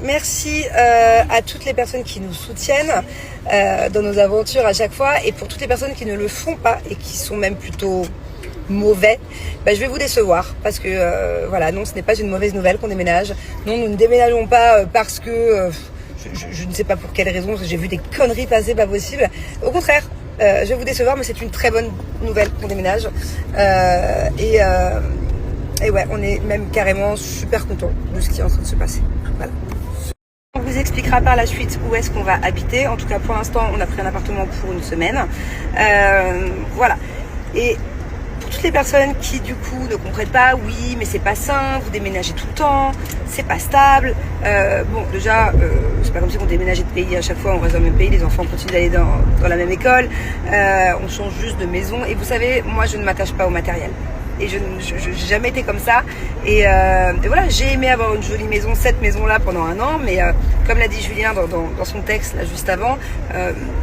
Merci à toutes les personnes qui nous soutiennent dans nos aventures à chaque fois, et pour toutes les personnes qui ne le font pas et qui sont même plutôt mauvais, je vais vous décevoir parce que voilà, non, ce n'est pas une mauvaise nouvelle qu'on déménage. Non, nous ne déménageons pas parce que je ne sais pas pour quelle raison, parce que j'ai vu des conneries passer pas possible. Au contraire, je vais vous décevoir, mais c'est une très bonne nouvelle qu'on déménage. Et ouais, on est même carrément super content de ce qui est en train de se passer. Voilà. On vous expliquera par la suite où est-ce qu'on va habiter. En tout cas, pour l'instant, on a pris un appartement pour une semaine. Voilà. Et pour toutes les personnes qui du coup ne comprennent pas, oui, mais c'est pas sain, vous déménagez tout le temps, c'est pas stable. Bon, déjà, c'est pas comme si on déménageait de pays à chaque fois, on reste dans le même pays, les enfants continuent d'aller dans la même école, on change juste de maison. Et vous savez, moi, je ne m'attache pas au matériel. Et je n'ai jamais été comme ça. Et voilà, j'ai aimé avoir une jolie maison, cette maison-là, pendant un an. Mais comme l'a dit Julien dans son texte, là, juste avant,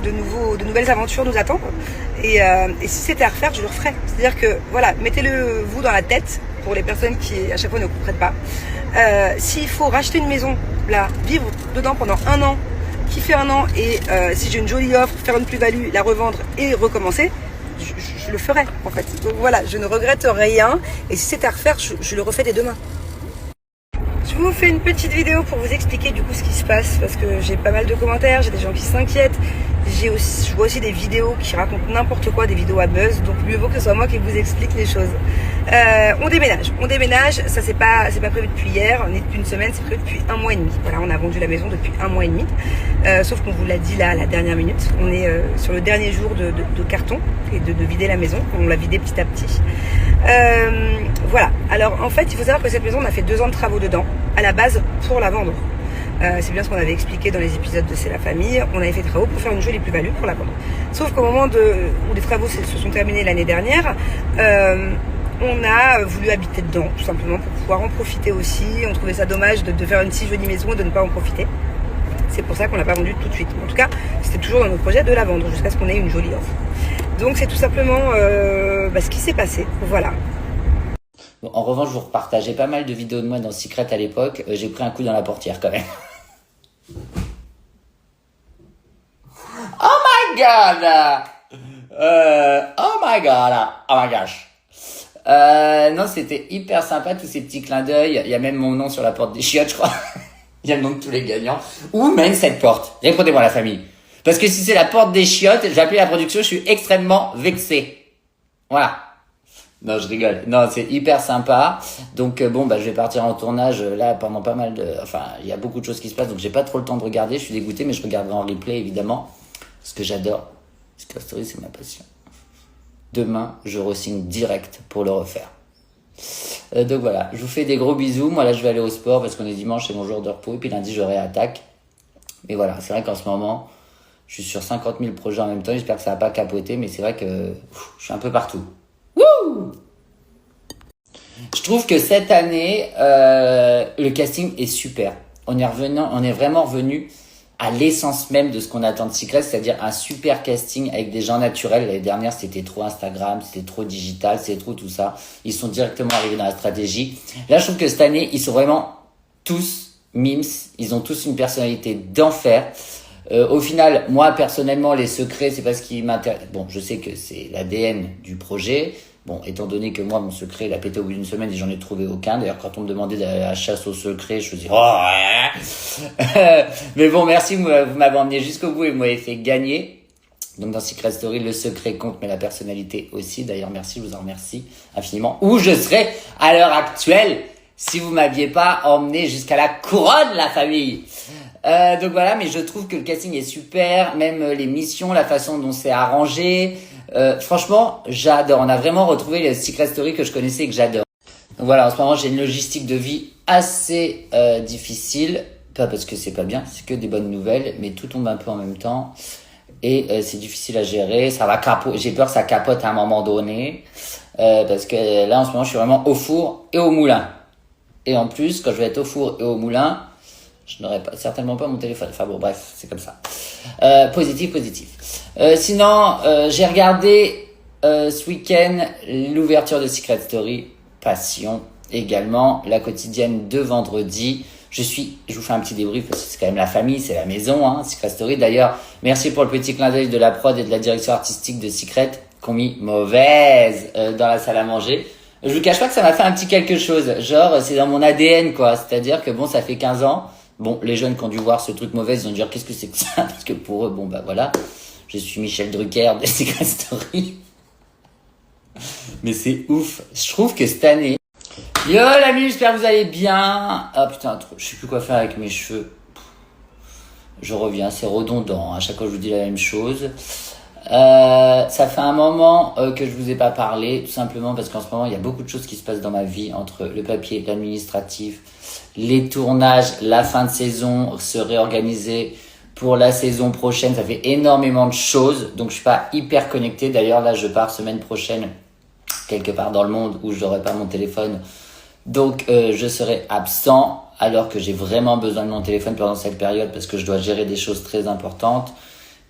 de nouvelles aventures nous attendent. Et si c'était à refaire, je le referais. C'est-à-dire que, voilà, mettez-le vous dans la tête, pour les personnes qui, à chaque fois, ne comprennent pas. S'il faut racheter une maison, là, vivre dedans pendant un an, kiffer un an, et si j'ai une jolie offre, faire une plus-value, la revendre et recommencer, je le ferai en fait. Donc voilà, je ne regrette rien, et si c'est à refaire, je le refais dès demain. Je vous fais une petite vidéo pour vous expliquer du coup ce qui se passe, parce que j'ai pas mal de commentaires, j'ai des gens qui s'inquiètent, je vois aussi des vidéos qui racontent n'importe quoi, des vidéos à buzz, donc mieux vaut que ce soit moi qui vous explique les choses. On déménage, ça c'est pas prévu depuis hier, ni depuis une semaine, c'est prévu depuis 1 mois et demi. Voilà, on a vendu la maison depuis 1 mois et demi, sauf qu'on vous l'a dit là à la dernière minute, on est sur le dernier jour de carton et de vider la maison, on l'a vidée petit à petit. Voilà, alors en fait il faut savoir que cette maison, on a fait 2 ans de travaux dedans, à la base pour la vendre. C'est bien ce qu'on avait expliqué dans les épisodes de C'est la famille. On avait fait des travaux pour faire une jolie plus-value pour la vendre. Sauf qu'au moment où les travaux se sont terminés l'année dernière, on a voulu habiter dedans, tout simplement, pour pouvoir en profiter aussi. On trouvait ça dommage de faire une si jolie maison et de ne pas en profiter. C'est pour ça qu'on l'a pas vendue tout de suite. En tout cas, c'était toujours dans nos projets de la vendre jusqu'à ce qu'on ait une jolie offre. Donc c'est tout simplement ce qui s'est passé. Voilà. Bon, en revanche, je vous repartageais pas mal de vidéos de moi dans Secret à l'époque. J'ai pris un coup dans la portière quand même. Oh my god! Oh my god! Oh my gosh! Non, c'était hyper sympa, tous ces petits clins d'œil. Il y a même mon nom sur la porte des chiottes, je crois. Il y a le nom de tous les gagnants. Où mène cette porte? Répondez-moi, la famille. Parce que si c'est la porte des chiottes, j'ai appelé la production, je suis extrêmement vexé. Voilà. Non, je rigole. Non, c'est hyper sympa. Donc bon, je vais partir en tournage là pendant pas mal de... Enfin, il y a beaucoup de choses qui se passent, donc j'ai pas trop le temps de regarder. Je suis dégoûté, mais je regarderai en replay, évidemment. Parce que j'adore. Secret Story, c'est ma passion. Demain, je re-signe direct pour le refaire. Donc voilà, je vous fais des gros bisous. Moi là, je vais aller au sport parce qu'on est dimanche, c'est mon jour de repos. Et puis lundi, je réattaque. Mais voilà, c'est vrai qu'en ce moment, je suis sur 50 000 projets en même temps. J'espère que ça va pas capoter, mais c'est vrai que je suis un peu partout. Wouh! Je trouve que cette année, le casting est super. On est vraiment revenu à l'essence même de ce qu'on attend de Secret, c'est-à-dire un super casting avec des gens naturels. L'année dernière, c'était trop Instagram, c'était trop digital, c'était trop tout ça. Ils sont directement arrivés dans la stratégie. Là, je trouve que cette année, ils sont vraiment tous mimes. Ils ont tous une personnalité d'enfer. Au final, moi, personnellement, les secrets, c'est pas ce qui m'intéresse. Bon, je sais que c'est l'ADN du projet. Bon, étant donné que moi, mon secret, il a pété au bout d'une semaine et j'en ai trouvé aucun. D'ailleurs, quand on me demandait d'aller à la chasse au secret, je me dis, oh, ouais. Mais bon, merci, vous m'avez emmené jusqu'au bout et vous m'avez fait gagner. Donc, dans Secret Story, le secret compte, mais la personnalité aussi. D'ailleurs, merci, je vous en remercie infiniment. Où je serais à l'heure actuelle si vous m'aviez pas emmené jusqu'à la couronne, la famille. Donc voilà, mais je trouve que le casting est super, même les missions, la façon dont c'est arrangé. Franchement, j'adore. On a vraiment retrouvé le Secret Story que je connaissais et que j'adore. Donc voilà, en ce moment, j'ai une logistique de vie assez difficile. Pas parce que c'est pas bien, c'est que des bonnes nouvelles, mais tout tombe un peu en même temps. Et c'est difficile à gérer. Ça va j'ai peur que ça capote à un moment donné. Parce que là, en ce moment, je suis vraiment au four et au moulin. Et en plus, quand je vais être au four et au moulin, je n'aurai certainement pas mon téléphone. Enfin bon, bref, c'est comme ça. Positif. Sinon, j'ai regardé ce week-end l'ouverture de Secret Story, Passion également, la quotidienne de vendredi. Je vous fais un petit débrief parce que c'est quand même la famille, c'est la maison, hein, Secret Story. D'ailleurs, merci pour le petit clin d'œil de la prod et de la direction artistique de Secret qui ont mis mauvaise dans la salle à manger. Je vous cache pas que ça m'a fait un petit quelque chose. Genre, c'est dans mon ADN, quoi. C'est-à-dire que bon, ça fait 15 ans. Bon, les jeunes qui ont dû voir ce truc mauvais, ils ont dû dire qu'est-ce que c'est que ça? Parce que pour eux, bon, bah voilà. Je suis Michel Drucker de Secret Story. Mais c'est ouf. Je trouve que cette année... Yo, l'ami, j'espère que vous allez bien. Ah putain, je sais plus quoi faire avec mes cheveux. Je reviens, c'est redondant. À chaque fois, je vous dis la même chose. Ça fait un moment que je vous ai pas parlé, tout simplement parce qu'en ce moment, il y a beaucoup de choses qui se passent dans ma vie, entre le papier, l'administratif, les tournages, la fin de saison, se réorganiser pour la saison prochaine. Ça fait énormément de choses, donc je suis pas hyper connecté. D'ailleurs, là, je pars semaine prochaine quelque part dans le monde où je n'aurai pas mon téléphone. Donc, je serai absent alors que j'ai vraiment besoin de mon téléphone pendant cette période parce que je dois gérer des choses très importantes.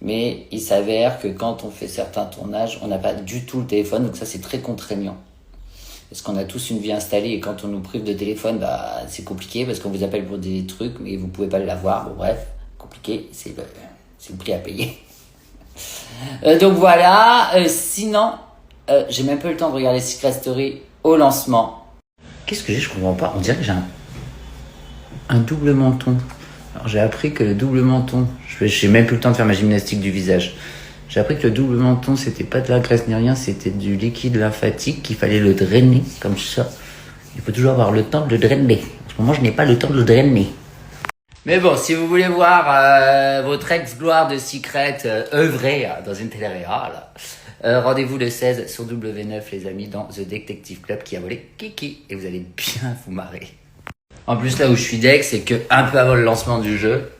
Mais il s'avère que quand on fait certains tournages, on n'a pas du tout le téléphone. Donc ça, c'est très contraignant. Parce qu'on a tous une vie installée et quand on nous prive de téléphone, bah, c'est compliqué parce qu'on vous appelle pour des trucs mais vous pouvez pas l'avoir. Bon, bref, compliqué, c'est le prix à payer. Donc voilà, sinon, j'ai même pas eu le temps de regarder Secret Story au lancement. Qu'est-ce que j'ai? Je comprends pas. On dirait que j'ai un double menton. Alors j'ai appris que le double menton, j'ai même plus le temps de faire ma gymnastique du visage. J'ai appris que le double menton, c'était pas de la graisse ni rien, c'était du liquide lymphatique qu'il fallait le drainer comme ça. Il faut toujours avoir le temps de le drainer. En ce moment, je n'ai pas le temps de le drainer. Mais bon, si vous voulez voir votre ex-gloire de Secret œuvrer dans une télé-réal, rendez-vous le 16 sur W9, les amis, dans The Detective Club qui a volé Kiki. Et vous allez bien vous marrer. En plus, là où je suis deck, c'est que un peu avant le lancement du jeu,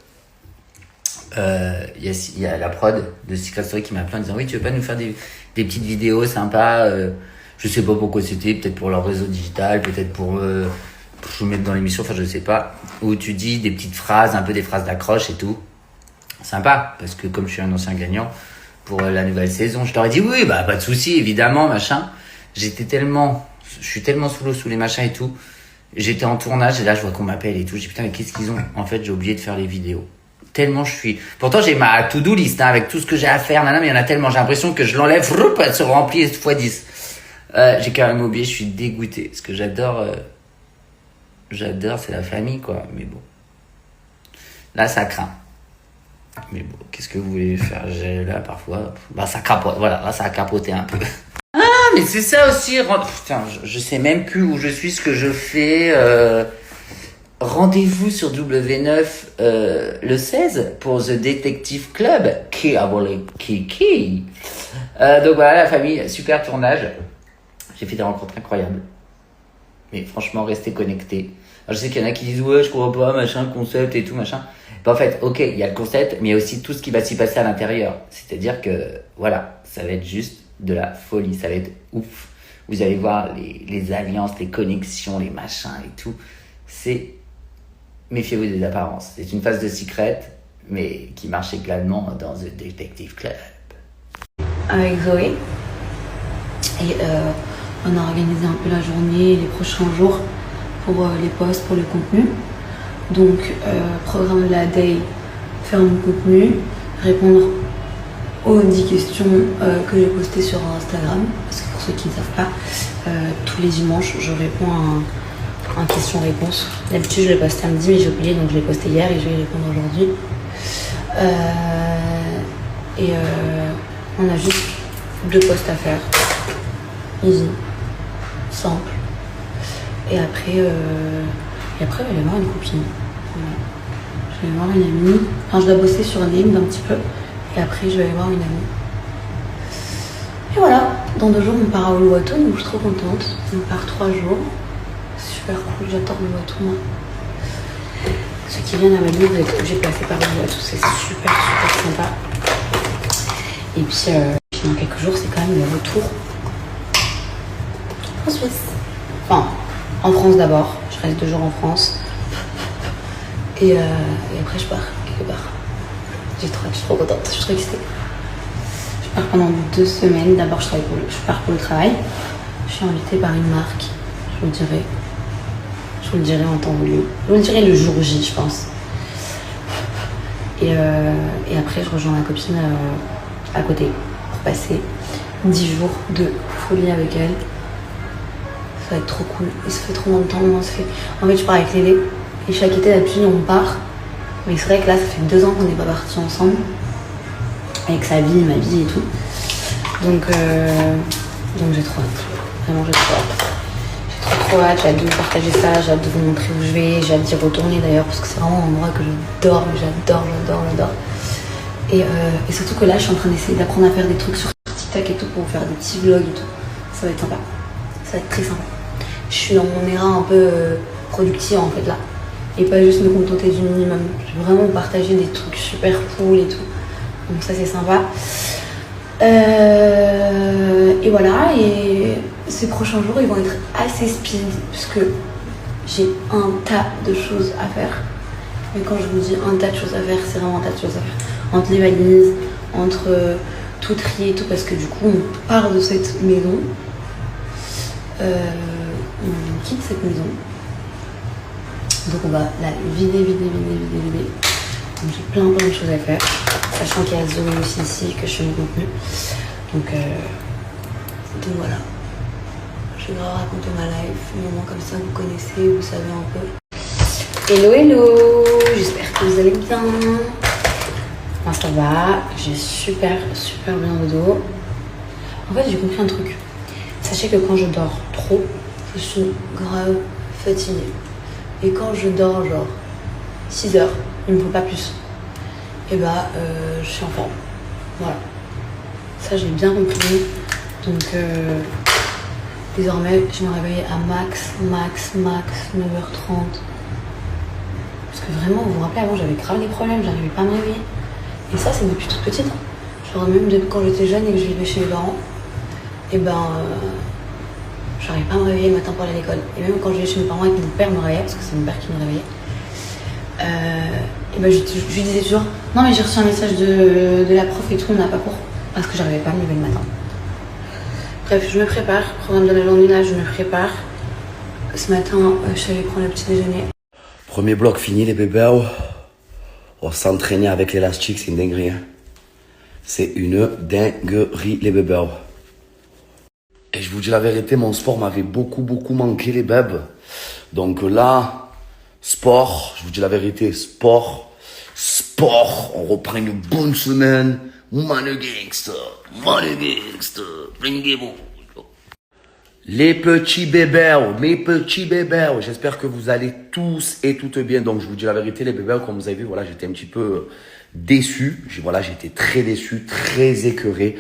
y a la prod de Secret Story qui m'a appelé en disant oui, tu veux pas nous faire des petites vidéos sympas, je sais pas pourquoi c'était, peut-être pour leur réseau digital, peut-être pour vous mettre dans l'émission, enfin je sais pas, où tu dis des petites phrases, un peu des phrases d'accroche et tout. Sympa, parce que comme je suis un ancien gagnant pour la nouvelle saison, je leur ai dit oui, bah pas de souci, évidemment, machin. Je suis tellement sous l'eau, sous les machins et tout. J'étais en tournage et là je vois qu'on m'appelle et tout. Je dis putain mais qu'est-ce qu'ils ont? En fait j'ai oublié de faire les vidéos. Tellement je suis... Pourtant j'ai ma to-do list hein, avec tout ce que j'ai à faire, mais il y en a tellement, j'ai l'impression que je l'enlève, elle se remplit x 10. J'ai quand même oublié, je suis dégoûté. Parce que j'adore c'est la famille quoi, mais bon. Là ça craint. Mais bon, qu'est-ce que vous voulez faire? Là parfois, bah ça capote, voilà, là ça a capoté un peu. Mais c'est ça aussi, putain, je sais même plus où je suis, ce que je fais. Rendez-vous sur W9 le 16 pour The Detective Club qui a volé Kiki. Donc voilà la famille, super tournage. J'ai fait des rencontres incroyables. Mais franchement, restez connectés. Alors, je sais qu'il y en a qui disent ouais, je comprends pas, machin, concept et tout, machin. Ben, en fait, ok, il y a le concept, mais il y a aussi tout ce qui va s'y passer à l'intérieur. C'est-à-dire que, voilà, ça va être juste de la folie, ça va être ouf. Vous allez voir les alliances, les connexions, les machins et tout. C'est... Méfiez-vous des apparences. C'est une phase de Secret, mais qui marche également dans The Detective Club. Avec Zoé. Et on a organisé un peu la journée, les prochains jours pour les posts, pour le contenu. Donc, programme de la day, faire mon contenu, répondre aux 10 questions que j'ai postées sur Instagram. Parce que pour ceux qui ne savent pas, tous les dimanches, je réponds à un question-réponse. D'habitude, je le poste samedi, mais j'ai oublié, donc je l'ai posté hier et je vais y répondre aujourd'hui. On a juste 2 posts à faire. Easy, simple. Et après, je vais aller voir une copine. Voilà. Je vais aller voir une amie. Enfin, je dois bosser sur LinkedIn un petit peu. Et après, je vais aller voir une amie. Et voilà, dans 2 jours, on part à Uluwatu, donc je suis trop contente. On part 3 jours. Super cool, j'adore Uluwatu, moi. Ceux qui viennent à Bali, vous êtes obligés de passer par Uluwatu, c'est super, super sympa. Et puis dans quelques jours, c'est quand même le retour en Suisse. Enfin, en France d'abord. Je reste 2 jours en France. Et après, je pars quelque part. J'ai trop hâte, je suis trop contente, je suis trop excitée. Je pars pendant 2 semaines. D'abord, je pars pour le travail. Je suis invitée par une marque, je vous dirai. Je vous le dirai en temps voulu. Je vous le dirai le jour J, je pense. Et après, je rejoins ma copine à côté pour passer 10 jours de folie avec elle. Ça va être trop cool. Et ça fait trop longtemps. En fait, je pars avec Lédé. Et chaque été, d'habitude, on part. Mais c'est vrai que là, ça fait 2 ans qu'on n'est pas partis ensemble. Avec sa vie, ma vie et tout. Donc j'ai trop hâte. Vraiment, j'ai trop hâte. J'ai trop hâte. J'ai hâte de vous partager ça. J'ai hâte de vous montrer où je vais. J'ai hâte d'y retourner d'ailleurs. Parce que c'est vraiment un endroit que j'adore. J'adore. Et surtout que là, je suis en train d'essayer d'apprendre à faire des trucs sur TikTok et tout pour faire des petits vlogs et tout. Ça va être sympa. Ça va être très sympa. Je suis dans mon éra un peu productive en fait là. Et pas juste me contenter du minimum. Je vais vraiment partager des trucs super cool et tout. Donc ça c'est sympa. Et voilà. Et ces prochains jours ils vont être assez speed. Puisque j'ai un tas de choses à faire. Mais quand je vous dis un tas de choses à faire, c'est vraiment un tas de choses à faire. Entre les valises, entre tout trier et tout. Parce que du coup on part de cette maison. On quitte cette maison. Donc on va la vider. Donc j'ai plein de choses à faire. Sachant qu'il y a Zoé aussi ici que je fais mon contenu. Donc voilà. Je vais leur raconter ma life. Un moment comme ça, vous connaissez, vous savez un peu. Hello, j'espère que vous allez bien. Moi ça va, j'ai super bien au dos. En fait j'ai compris un truc. Sachez que quand je dors trop, je suis grave fatiguée. Et quand je dors genre 6 heures, il ne me faut pas plus. Et je suis en forme. Voilà. Ça j'ai bien compris. Donc désormais je me réveille à max 9h30. Parce que vraiment, vous vous rappelez, avant j'avais grave des problèmes, j'arrivais pas à me réveiller. Et ça c'est depuis toute petite. Genre même depuis quand j'étais jeune et que je vivais chez mes parents. J'arrivais pas à me réveiller le matin pour aller à l'école. Et même quand je vivais chez mes parents et que mon père me réveillait, parce que c'est mon père qui me réveillait, je lui disais toujours non mais j'ai reçu un message de la prof et tout, on n'a pas cours. Parce que j'arrivais pas à me lever le matin. Bref, je me prépare, programme de la journée là, je me prépare. Ce matin, je suis allée prendre le petit déjeuner. Premier bloc fini les bébés. On s'entraîner avec l'élastique, c'est une dinguerie. Hein. C'est une dinguerie les bébés. Et je vous dis la vérité, mon sport m'avait beaucoup manqué les bébés. Donc là, sport, je vous dis la vérité, sport, on reprend une bonne semaine. Manu gangster, bringez-vous. Les petits bébés, mes petits bébés, j'espère que vous allez tous et toutes bien. Donc je vous dis la vérité les bébés, comme vous avez vu, voilà, j'étais un petit peu déçu. J'étais très déçu, très écœuré.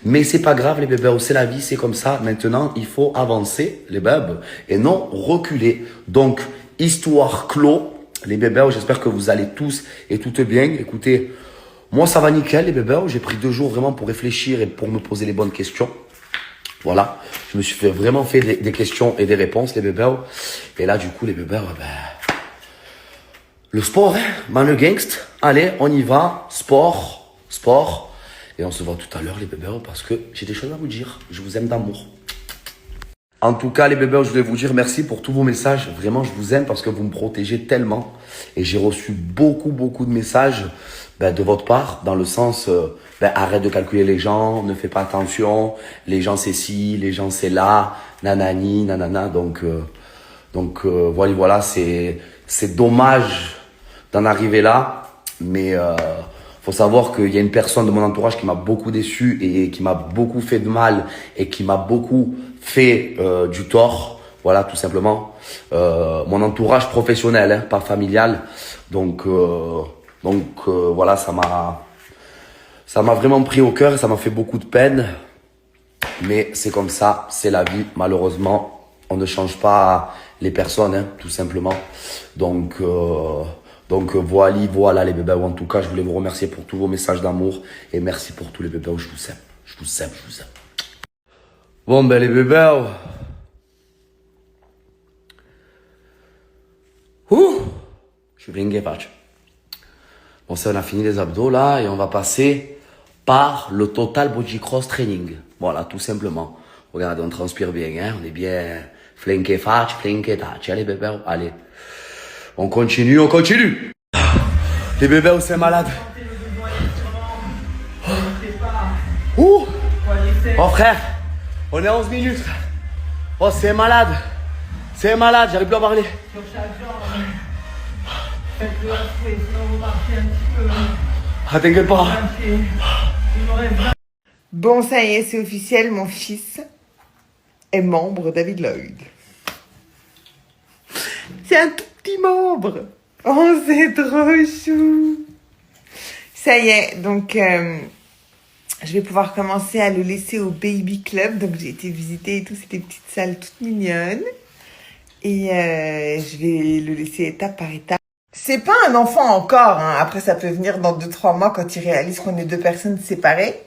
Mais c'est pas grave les bébés, c'est la vie, c'est comme ça. Maintenant, il faut avancer les bébés et non reculer. Donc, histoire clos, les bébés, j'espère que vous allez tous et toutes bien. Écoutez, moi ça va nickel les bébés, j'ai pris 2 jours vraiment pour réfléchir et pour me poser les bonnes questions. Voilà, je me suis vraiment fait des questions et des réponses, les bébés. Et là, du coup, les bébés, le sport, hein, Manu Gangst. Allez, on y va. Sport. Et on se voit tout à l'heure, les bébés, parce que j'ai des choses à vous dire. Je vous aime d'amour. En tout cas, les bébés, je voulais vous dire merci pour tous vos messages. Vraiment, je vous aime parce que vous me protégez tellement. Et j'ai reçu beaucoup de messages de votre part, dans le sens, arrête de calculer les gens, ne fais pas attention, les gens c'est ci, les gens c'est là, nanani, nanana. Donc voilà, c'est dommage d'en arriver là, mais faut savoir qu'il y a une personne de mon entourage qui m'a beaucoup déçu et qui m'a beaucoup fait de mal et qui m'a beaucoup fait du tort. Voilà, tout simplement. Mon entourage professionnel, hein, pas familial. Donc voilà, ça m'a vraiment pris au cœur et ça m'a fait beaucoup de peine. Mais c'est comme ça, c'est la vie, malheureusement. On ne change pas les personnes, hein, tout simplement. Donc voilà les bébés. En tout cas, je voulais vous remercier pour tous vos messages d'amour. Et merci pour tous les bébés. Je vous aime. Je vous aime. Bon, les bébés. Je suis bringué, patch. Bon, ça, on a fini les abdos là et on va passer par le Total Body Cross Training. Voilà, tout simplement. Regardez, on transpire bien, hein, on est bien Flinke faccia, flinke taccia. Allez, bébé, allez. On continue, on continue. Les bébés, c'est malade. Ouh. Oh frère, on est à 11 minutes. Oh, c'est malade. C'est malade, j'arrive plus à parler. Ah, t'inquiète pas. Bon, ça y est, c'est officiel, mon fils est membre David Lloyd. C'est un tout petit membre. Oh, c'est trop chou. Ça y est, donc je vais pouvoir commencer à le laisser au Baby Club. Donc j'ai été visiter et tout, c'était des petites salles toutes mignonnes. Et je vais le laisser étape par étape. C'est pas un enfant encore, hein. Après ça peut venir dans 2-3 mois quand il réalise qu'on est 2 personnes séparées.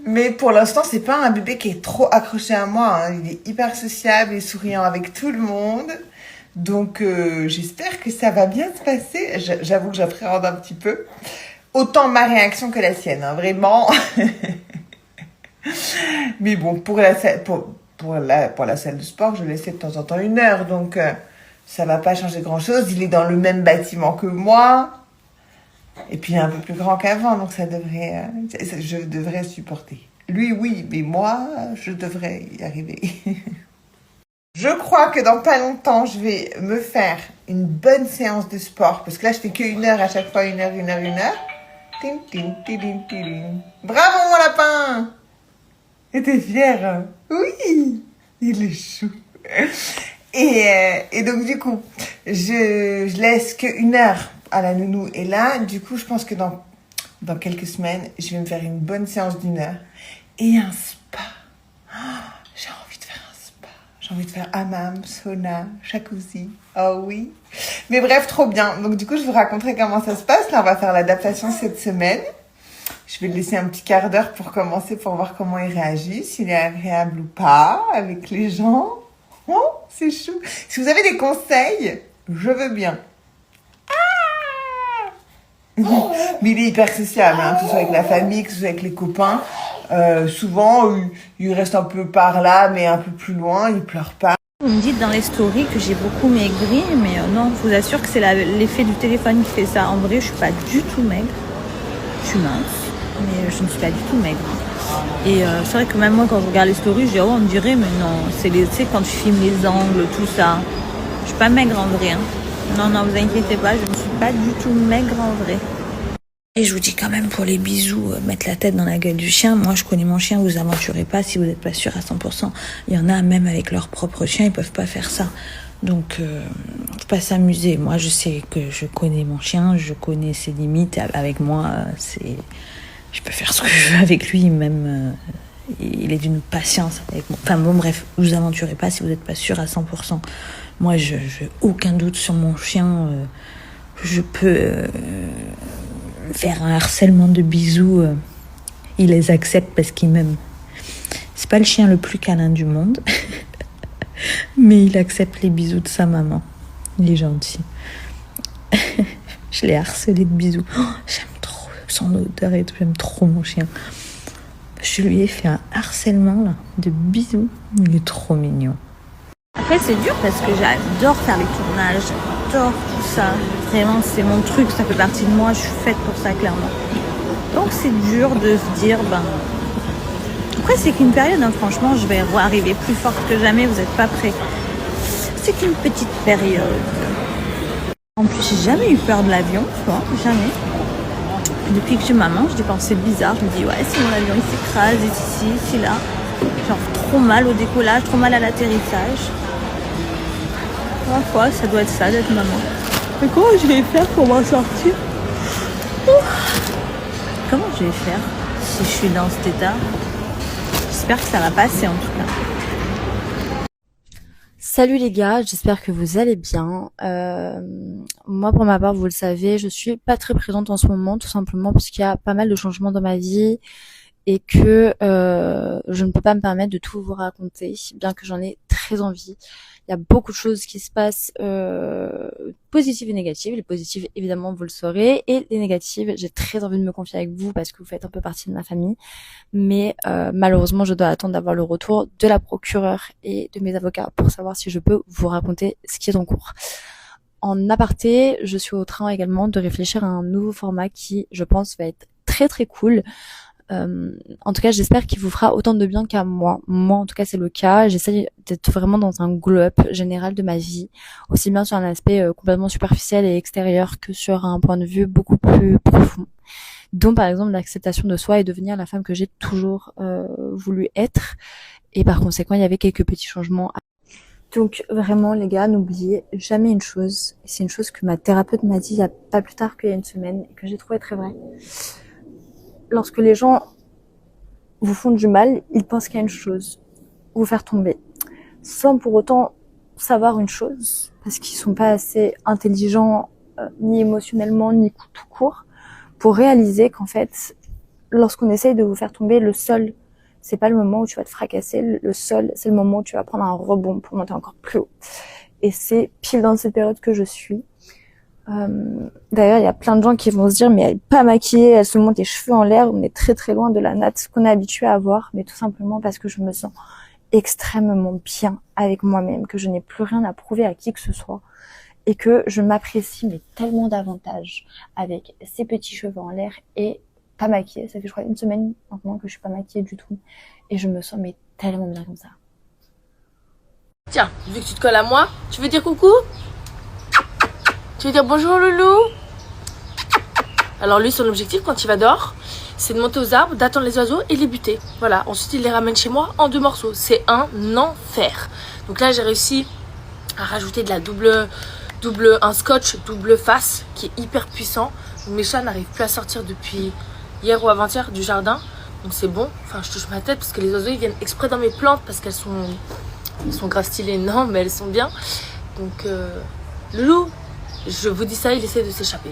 Mais pour l'instant, c'est pas un bébé qui est trop accroché à moi, hein. Il est hyper sociable et souriant avec tout le monde. Donc j'espère que ça va bien se passer. J'avoue que j'appréhende un petit peu. Autant ma réaction que la sienne, hein, vraiment. Mais bon, pour la salle de sport, je laissais de temps en temps 1 heure. Donc ça va pas changer grand-chose. Il est dans le même bâtiment que moi. Et puis un peu plus grand qu'avant, donc je devrais supporter. Lui, oui, mais moi, je devrais y arriver. Je crois que dans pas longtemps, je vais me faire une bonne séance de sport. Parce que là, je fais que 1 heure à chaque fois, 1 heure, 1 heure, 1 heure. Tin, tin, tin, tin, tin. Bravo, mon lapin! Et t'es fier, hein? Oui! Il est chou. Et donc, du coup, je laisse que 1 heure à la nounou. Et là, du coup, je pense que dans quelques semaines, je vais me faire une bonne séance d'1 heure. Et un spa. Oh, j'ai envie de faire un spa. J'ai envie de faire hammam, sauna, jacuzzi. Oh oui. Mais bref, trop bien. Donc, du coup, je vous raconterai comment ça se passe. Là, on va faire l'adaptation cette semaine. Je vais le laisser un petit quart d'heure pour commencer, pour voir comment il réagit, s'il est agréable ou pas avec les gens. Oh, c'est chou. Si vous avez des conseils, je veux bien. Mais il est hyper sociable, hein, que ce soit avec la famille, que ce soit avec les copains. Souvent, il reste un peu par là, mais un peu plus loin, il pleure pas. Vous me dites dans les stories que j'ai beaucoup maigri, mais non, je vous assure que c'est l'effet du téléphone qui fait ça. En vrai, je suis pas du tout maigre. Je suis mince, mais je ne suis pas du tout maigre. Et c'est vrai que même moi, quand je regarde les stories, je dis, oh, on dirait, mais non, tu sais, quand tu filmes les angles, tout ça. Je suis pas maigre en vrai, hein. Non, vous inquiétez pas, je ne suis pas du tout maigre en vrai. Et je vous dis quand même pour les bisous, mettre la tête dans la gueule du chien. Moi, je connais mon chien, vous aventurez pas si vous n'êtes pas sûr à 100%. Il y en a même avec leur propre chien, ils peuvent pas faire ça. Donc, faut pas s'amuser. Moi, je sais que je connais mon chien, je connais ses limites. Avec moi, je peux faire ce que je veux avec lui, même. Il est d'une patience avec moi. Enfin bon, bref, vous aventurez pas si vous n'êtes pas sûr à 100%. Moi, je aucun doute sur mon chien. Je peux faire un harcèlement de bisous. Il les accepte parce qu'il m'aime. C'est pas le chien le plus câlin du monde, mais il accepte les bisous de sa maman. Il est gentil. Je l'ai harcelé de bisous. Oh, j'aime trop son odeur et tout. J'aime trop mon chien. Je lui ai fait un harcèlement là, de bisous. Il est trop mignon. Après, c'est dur parce que j'adore faire les tournages. J'adore tout ça. Vraiment, c'est mon truc. Ça fait partie de moi. Je suis faite pour ça, clairement. Donc, c'est dur de se dire, Après, c'est qu'une période, hein, franchement, je vais arriver plus forte que jamais. Vous n'êtes pas prêts. C'est qu'une petite période. En plus, j'ai jamais eu peur de l'avion, tu vois. Jamais. Depuis que je suis maman, j'ai des pensées bizarres. Je me dis, ouais, si mon avion il s'écrase, ici, là. Genre trop mal au décollage, trop mal à l'atterrissage. Parfois, ça doit être ça d'être maman. Mais comment je vais faire pour m'en sortir? Comment je vais faire si je suis dans cet état? J'espère que ça va passer en tout cas. Salut les gars, j'espère que vous allez bien. Moi pour ma part, vous le savez, je suis pas très présente en ce moment, tout simplement parce qu'il y a pas mal de changements dans ma vie et que je ne peux pas me permettre de tout vous raconter, bien que j'en ai très envie. Il y a beaucoup de choses qui se passent, positives et négatives. Les positives, évidemment, vous le saurez, et les négatives, j'ai très envie de me confier avec vous parce que vous faites un peu partie de ma famille. Mais malheureusement, je dois attendre d'avoir le retour de la procureure et de mes avocats pour savoir si je peux vous raconter ce qui est en cours. En aparté, je suis au train également de réfléchir à un nouveau format qui, je pense, va être très très cool. En tout cas, j'espère qu'il vous fera autant de bien qu'à moi. Moi, en tout cas, c'est le cas. J'essaie d'être vraiment dans un glow-up général de ma vie, aussi bien sur un aspect complètement superficiel et extérieur que sur un point de vue beaucoup plus profond. Dont, par exemple, l'acceptation de soi et devenir la femme que j'ai toujours voulu être. Et par conséquent, il y avait quelques petits changements. Donc vraiment les gars, n'oubliez jamais une chose, et c'est une chose que ma thérapeute m'a dit il y a pas plus tard qu'il y a une semaine et que j'ai trouvé très vrai. Lorsque les gens vous font du mal, ils pensent qu'il y a une chose, vous faire tomber, sans pour autant savoir une chose, parce qu'ils sont pas assez intelligents ni émotionnellement ni tout court pour réaliser qu'en fait, lorsqu'on essaye de vous faire tomber, le sol, c'est pas le moment où tu vas te fracasser, le sol, c'est le moment où tu vas prendre un rebond pour monter encore plus haut. Et c'est pile dans cette période que je suis. D'ailleurs, il y a plein de gens qui vont se dire, mais elle est pas maquillée, elle se monte les cheveux en l'air, on est très très loin de la natte qu'on est habitué à avoir, mais tout simplement parce que je me sens extrêmement bien avec moi-même, que je n'ai plus rien à prouver à qui que ce soit, et que je m'apprécie mais tellement davantage avec ces petits cheveux en l'air et pas maquillée. Ça fait je crois une semaine maintenant que je suis pas maquillée du tout et je me sens mais tellement bien comme ça. Tiens, vu que tu te colles à moi, tu veux dire coucou? Tu veux dire bonjour loulou? Alors lui, son objectif quand il va dehors, c'est de monter aux arbres, d'attendre les oiseaux et les buter. Voilà, ensuite il les ramène chez moi en 2 morceaux. C'est un enfer. Donc là j'ai réussi à rajouter de la un scotch double face qui est hyper puissant. Donc mes chats n'arrivent plus à sortir depuis hier ou avant-hier du jardin. Donc c'est bon, enfin je touche ma tête parce que les oiseaux ils viennent exprès dans mes plantes parce qu'elles sont grave stylées. Non mais elles sont bien. Donc loulou, je vous dis ça, il essaie de s'échapper.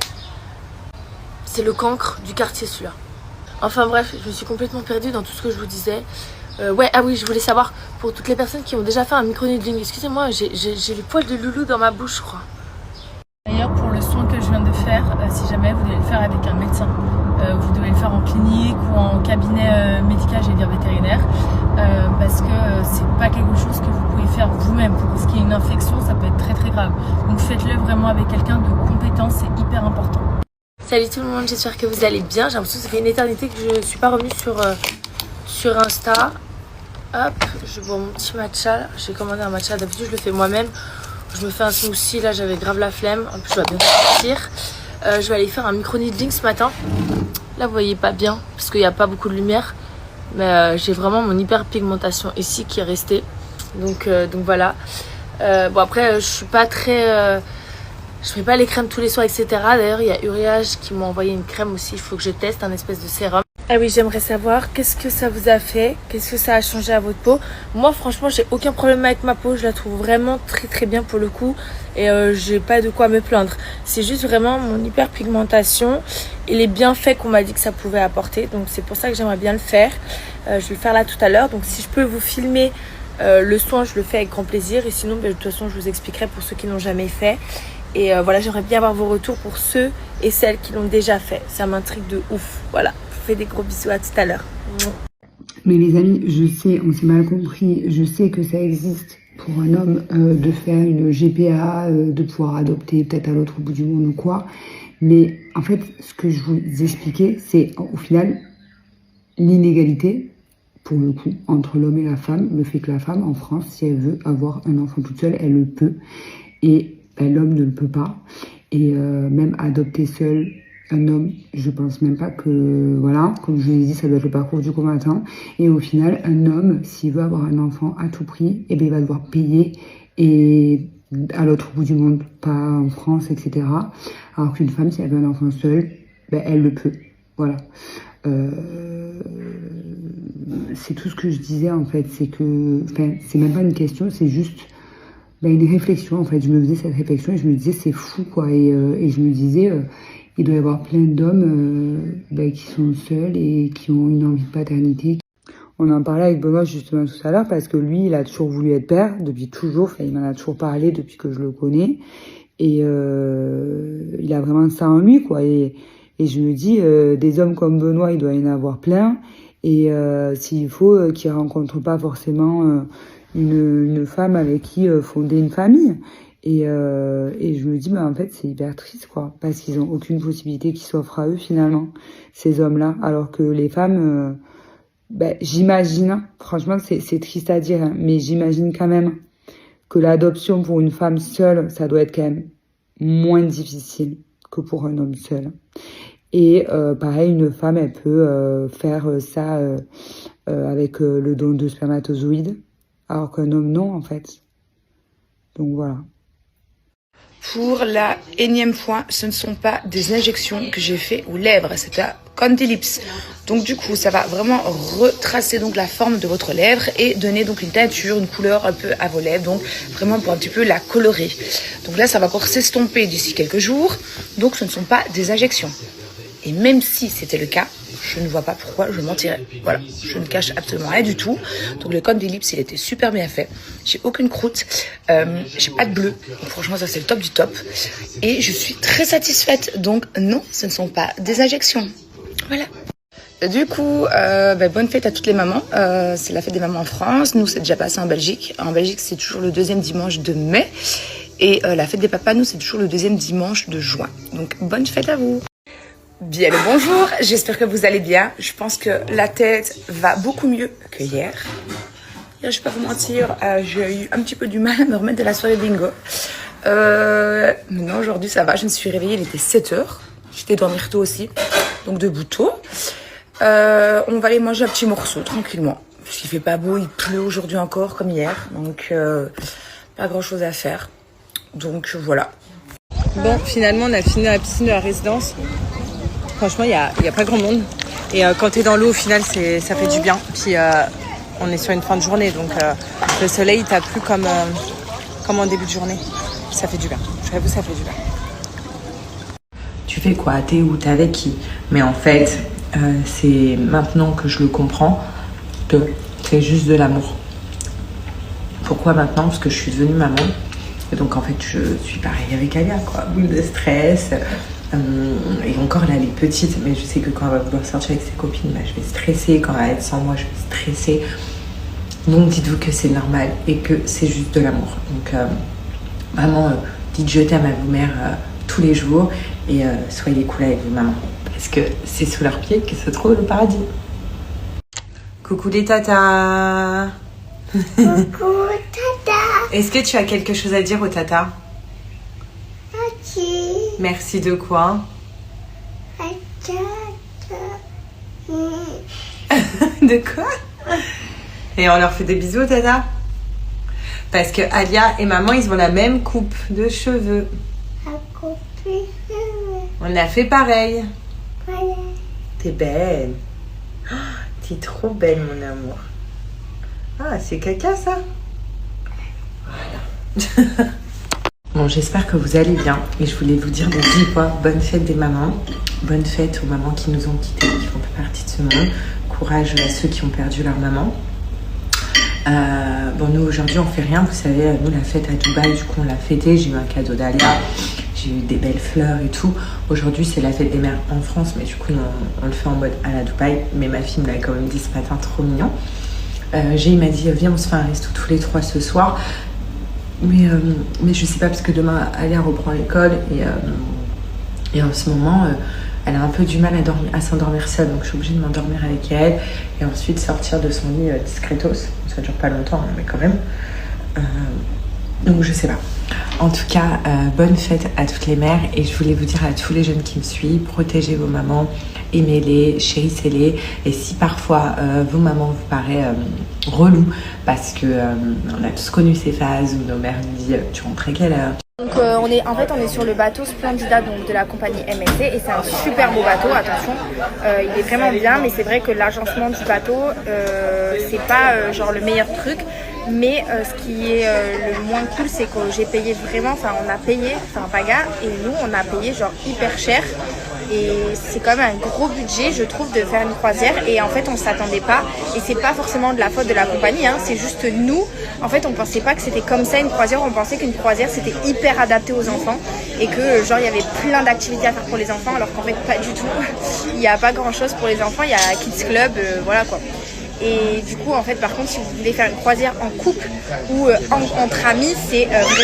C'est le cancre du quartier celui-là. Enfin bref, je me suis complètement perdue dans tout ce que je vous disais. Ouais, ah oui, je voulais savoir, pour toutes les personnes qui ont déjà fait un micro-needling, excusez-moi, j'ai les poils de loulou dans ma bouche, je crois. D'ailleurs, pour le soin que je viens de faire, si jamais vous devez le faire avec un médecin, vous devez le faire en clinique ou en cabinet médical, j'allais dire vétérinaire, parce que c'est pas quelque chose que vous pouvez faire vous-même. Pour ce qui est une infection, ça peut être très très grave. Donc faites-le vraiment avec quelqu'un de compétent, c'est hyper important. Salut tout le monde, j'espère que vous allez bien. J'ai l'impression que ça fait une éternité que je suis pas revenue sur Insta. Hop, je bois mon petit matcha. J'ai commandé un matcha, d'habitude je le fais moi-même. Je me fais un smoothie, là j'avais grave la flemme. En plus je dois bientôt partir. Je vais aller faire un micro-needling ce matin. Là vous voyez pas bien parce qu'il n'y a pas beaucoup de lumière. Mais j'ai vraiment mon hyperpigmentation ici qui est restée. Donc voilà. Bon après je suis pas très... je fais pas les crèmes tous les soirs, etc. D'ailleurs, il y a Uriage qui m'a envoyé une crème aussi. Il faut que je teste, un espèce de sérum. Ah oui, j'aimerais savoir qu'est-ce que ça vous a fait, qu'est-ce que ça a changé à votre peau. Moi, franchement, j'ai aucun problème avec ma peau. Je la trouve vraiment très très bien pour le coup. Et j'ai pas de quoi me plaindre. C'est juste vraiment mon hyperpigmentation et les bienfaits qu'on m'a dit que ça pouvait apporter. Donc c'est pour ça que j'aimerais bien le faire. Je vais le faire là tout à l'heure. Donc si je peux vous filmer le soin, je le fais avec grand plaisir. Et sinon, de toute façon, je vous expliquerai pour ceux qui n'ont jamais fait. Et voilà, j'aimerais bien avoir vos retours pour ceux et celles qui l'ont déjà fait. Ça m'intrigue de ouf. Voilà, je vous fais des gros bisous, à tout à l'heure. Mais les amis, je sais, on s'est mal compris. Je sais que ça existe pour un homme de faire une GPA, de pouvoir adopter peut-être à l'autre bout du monde ou quoi. Mais en fait, ce que je vous expliquais, c'est au final l'inégalité, pour le coup, entre l'homme et la femme. Le fait que la femme, en France, si elle veut avoir un enfant toute seule, elle le peut. Et l'homme ne le peut pas. Et même adopter seul un homme, je pense même pas que... Voilà, comme je vous l'ai dit, ça doit être le parcours du combattant. Et au final, un homme, s'il veut avoir un enfant à tout prix, eh bien, il va devoir payer et à l'autre bout du monde, pas en France, etc. Alors qu'une femme, si elle veut un enfant seul, ben, elle le peut. Voilà. C'est tout ce que je disais, en fait. C'est que... Enfin, c'est même pas une question, c'est juste... une réflexion, en fait. Je me faisais cette réflexion et je me disais c'est fou, quoi. Et je me disais il doit y avoir plein d'hommes qui sont seuls et qui ont une envie de paternité. On en parlait avec Benoît justement tout à l'heure parce que lui, il a toujours voulu être père depuis toujours. Enfin, il m'en a toujours parlé depuis que je le connais. Et il a vraiment ça en lui, quoi. Et je me dis, des hommes comme Benoît, il doit y en avoir plein. Et s'il faut, qu'il rencontre pas forcément une femme avec qui fonder une famille. Et je me dis, bah, en fait, c'est hyper triste, quoi. Parce qu'ils ont aucune possibilité qui s'offre à eux, finalement, ces hommes-là. Alors que les femmes, j'imagine, franchement, c'est triste à dire, hein, mais j'imagine quand même que l'adoption pour une femme seule, ça doit être quand même moins difficile que pour un homme seul. Et pareil, une femme, elle peut faire ça avec le don de spermatozoïdes, alors qu'un homme, non, en fait. Donc voilà. Pour la énième fois, ce ne sont pas des injections que j'ai fait aux lèvres, c'est à Condylips. Donc du coup, ça va vraiment retracer donc la forme de votre lèvre et donner donc une teinture, une couleur un peu à vos lèvres, donc vraiment pour un petit peu la colorer. Donc là, ça va encore s'estomper d'ici quelques jours, donc ce ne sont pas des injections. Et même si c'était le cas, je ne vois pas pourquoi je mentirais. Voilà, je ne cache absolument rien du tout. Donc le Condylips, il était super bien fait. J'ai aucune croûte, j'ai pas de bleu. Donc, franchement, ça c'est le top du top. Et je suis très satisfaite. Donc non, ce ne sont pas des injections. Voilà. Du coup, bonne fête à toutes les mamans. C'est la fête des mamans en France. Nous, c'est déjà passé en Belgique. En Belgique, c'est toujours le deuxième dimanche de mai. Et la fête des papas, nous, c'est toujours le deuxième dimanche de juin. Donc bonne fête à vous. Bien le bonjour, j'espère que vous allez bien. Je pense que la tête va beaucoup mieux que hier. Hier, je vais pas vous mentir, j'ai eu un petit peu du mal à me remettre de la soirée bingo. Maintenant, aujourd'hui, ça va. Je me suis réveillée, il était 7h. J'étais dormir tôt aussi, donc debout tôt. On va aller manger un petit morceau, tranquillement. Parce qu'il fait pas beau, il pleut aujourd'hui encore, comme hier. Donc, pas grand-chose à faire. Donc, voilà. Bon, finalement, on a fini la piscine de la résidence. Franchement, il y a pas grand monde. Et quand t'es dans l'eau, au final, ça fait du bien. Puis on est sur une fin de journée, donc le soleil t'a plu comme en début de journée. Ça fait du bien. J'avoue, ça fait du bien. Tu fais quoi? T'es où? T'es avec qui? Mais en fait, c'est maintenant que je le comprends que c'est juste de l'amour. Pourquoi maintenant? Parce que je suis devenue maman. Et donc en fait, je suis pareil avec Alia, quoi. Boule de stress. Et encore là, elle est petite, mais je sais que quand elle va vouloir sortir avec ses copines, je vais stresser. Quand elle va être sans moi, je vais stresser. Donc dites-vous que c'est normal et que c'est juste de l'amour. Donc vraiment, dites je t'aime à vos mères tous les jours et soyez cool avec vos mamans. Parce que c'est sous leurs pieds que se trouve le paradis. Coucou les tatas. Coucou tata. Est-ce que tu as quelque chose à dire aux tatas? Merci de quoi? De quoi? Et on leur fait des bisous, tata? Parce que Alia et maman, ils ont la même coupe de cheveux. On a fait pareil. T'es belle. Oh, t'es trop belle, mon amour. Ah, c'est caca, ça? Voilà. Bon, j'espère que vous allez bien et je voulais vous dire de vive voix, bonne fête des mamans, bonne fête aux mamans qui nous ont quittés, qui font pas partie de ce monde, courage à ceux qui ont perdu leur maman. Bon, nous aujourd'hui on fait rien, vous savez, nous la fête à Dubaï, du coup on l'a fêté, j'ai eu un cadeau d'Alia, j'ai eu des belles fleurs et tout. Aujourd'hui c'est la fête des mères en France, mais du coup on le fait en mode à la Dubaï, mais ma fille me l'a quand même dit ce matin, trop mignon. Il m'a dit viens on se fait un resto tous les trois ce soir. Mais je sais pas parce que demain Alia reprend l'école et en ce moment elle a un peu du mal à s'endormir seule, donc je suis obligée de m'endormir avec elle et ensuite sortir de son lit discretos. Ça dure pas longtemps mais quand même. Donc je sais pas. En tout cas, bonne fête à toutes les mères et je voulais vous dire à tous les jeunes qui me suivent, protégez vos mamans, aimez-les, chérissez-les et si parfois vos mamans vous paraissent relou parce que on a tous connu ces phases où nos mères nous disent tu rentres à quelle heure? Donc on est sur le bateau Splendida donc de la compagnie MSC et c'est un super beau bateau, attention, il est vraiment bien mais c'est vrai que l'agencement du bateau c'est pas genre le meilleur truc mais ce qui est le moins cool c'est que j'ai payé vraiment, on a payé, Paga et nous on a payé genre hyper cher Et c'est quand même un gros budget, je trouve, de faire une croisière. Et en fait, on s'attendait pas. Et c'est pas forcément de la faute de la compagnie, hein, c'est juste nous. En fait, on pensait pas que c'était comme ça une croisière. On pensait qu'une croisière, c'était hyper adapté aux enfants. Et que, genre, il y avait plein d'activités à faire pour les enfants. Alors qu'en fait, pas du tout. Il n'y a pas grand-chose pour les enfants. Il y a Kids Club, voilà quoi. Et du coup, en fait, par contre, si vous voulez faire une croisière en couple ou entre amis, c'est vraiment trop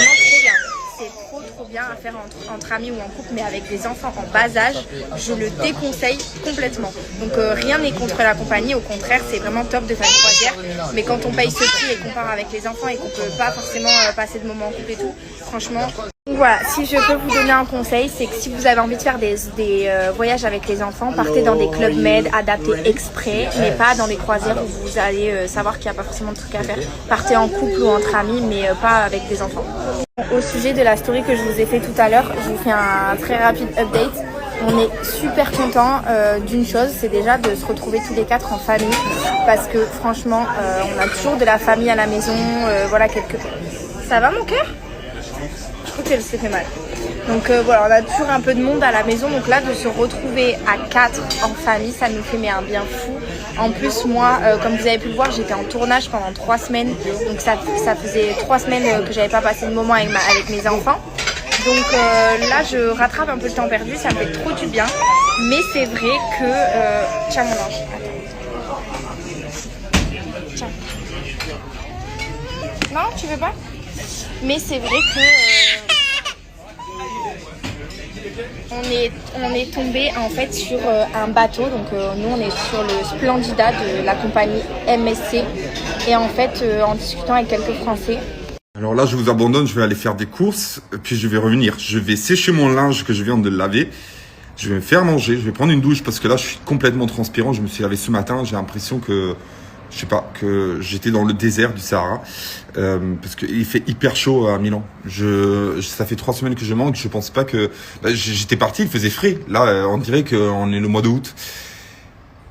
bien. C'est trop bien à faire entre amis ou en couple, mais avec des enfants en bas âge, je le déconseille complètement. Donc rien n'est contre la compagnie, au contraire, c'est vraiment top de faire une croisière. Mais quand on paye ce prix et qu'on part avec les enfants et qu'on peut pas forcément passer de moments en couple et tout, franchement... Donc voilà, si je peux vous donner un conseil, c'est que si vous avez envie de faire des voyages avec les enfants, partez dans des clubs med adaptés exprès, mais pas dans des croisières où vous allez savoir qu'il n'y a pas forcément de trucs à faire. Partez en couple ou entre amis, mais pas avec des enfants. Au sujet de la story que je vous ai fait tout à l'heure, je vous fais un très rapide update. On est super contents d'une chose, c'est déjà de se retrouver tous les 4 en famille, parce que franchement, on a toujours de la famille à la maison, voilà quelques... Ça va mon cœur ? Je crois qu'elle s'est fait mal. Donc voilà, on a toujours un peu de monde à la maison. Donc là, de se retrouver à 4 en famille, ça nous fait un bien fou. En plus, moi, comme vous avez pu le voir, j'étais en tournage pendant 3 semaines. Donc ça faisait 3 semaines que j'avais pas passé de moment avec mes enfants. Donc là, je rattrape un peu le temps perdu. Ça me fait trop du bien. Mais c'est vrai que... Tiens mon ange, attends. Tiens. Non, tu veux pas ? Mais c'est vrai que on est tombé en fait sur un bateau. Donc nous on est sur le Splendida de la compagnie MSC. Et en fait en discutant avec quelques Français. Alors là je vous abandonne, je vais aller faire des courses, puis je vais revenir. Je vais sécher mon linge que je viens de laver. Je vais me faire manger, je vais prendre une douche parce que là je suis complètement transpirant. Je me suis lavé ce matin, j'ai l'impression que... Je sais pas, que j'étais dans le désert du Sahara, parce qu'il fait hyper chaud à Milan. Ça fait 3 semaines que je manque, je pense pas que... j'étais parti, il faisait frais. Là, on dirait qu'on est le mois d'août.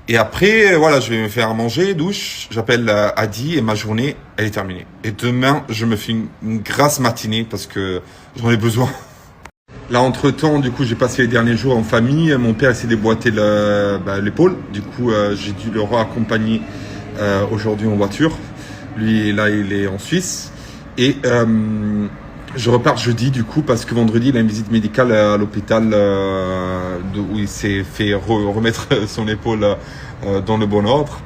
Et après, voilà, je vais me faire manger, douche, j'appelle Adi et ma journée, elle est terminée. Et demain, je me fais une grasse matinée parce que j'en ai besoin. Là, entre-temps, du coup, j'ai passé les derniers jours en famille. Mon père s'est déboîté l'épaule. Du coup, j'ai dû le raccompagner aujourd'hui en voiture. Lui, là, il est en Suisse. Et je repars jeudi, du coup, parce que vendredi, il a une visite médicale à l'hôpital où il s'est fait remettre son épaule dans le bon ordre.